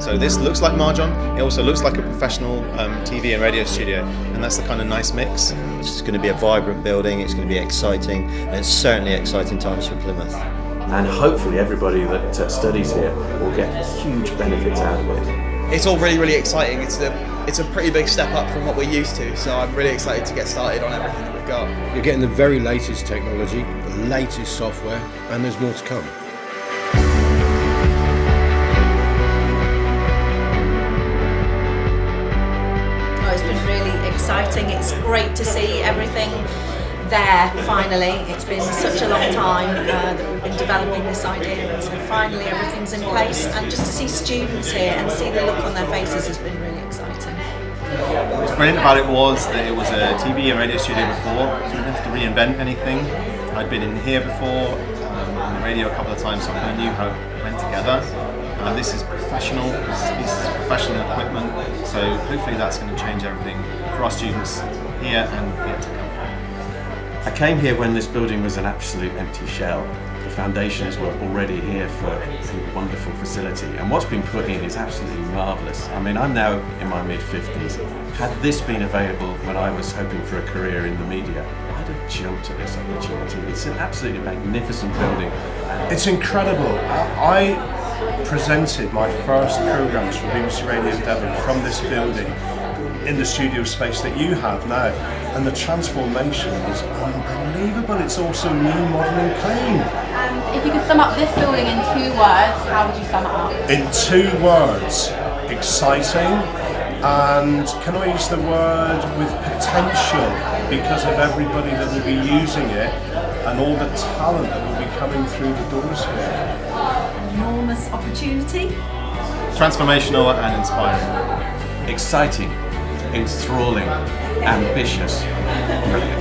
So this looks like Marjon, it also looks like a professional TV and radio studio, and that's the kind of nice mix. It's going to be a vibrant building, it's going to be exciting, and it's certainly exciting times for Plymouth. And hopefully everybody that studies here will get huge benefits out of it. It's all really exciting. It's a pretty big step up from what we're used to, so I'm really excited to get started on everything that we've got. You're getting the very latest technology, the latest software, and there's more to come. It's been really exciting. It's great to see everything there finally. It's been such a long time that we've been developing this idea, and so finally everything's in place, and just to see students here and see the look on their faces has been really exciting. What's brilliant about it was that it was a TV and radio studio before, so we didn't have to reinvent anything. I'd been in here before, on the radio a couple of times, so I kind of knew how it went together. This is professional, this is professional equipment, so hopefully that's going to change everything for our students here and yet to come. I came here when this building was an absolute empty shell. The foundations were already here for a wonderful facility, and what's been put in is absolutely marvellous. I mean, I'm now in my mid-50s. Had this been available when I was hoping for a career in the media, I'd have jumped at this opportunity. It's an absolutely magnificent building. It's incredible. I presented my first programmes for BBC Radio Devon from this building in the studio space that you have now, and the transformation is unbelievable. It's also new, modern and clean. And if you could sum up this building in 2 words, how would you sum it up? In 2 words, exciting, and can I use the word with potential, because of everybody that will be using it and all the talent that will be coming through the doors here. Enormous opportunity. Transformational and inspiring. Exciting, enthralling, ambitious, brilliant.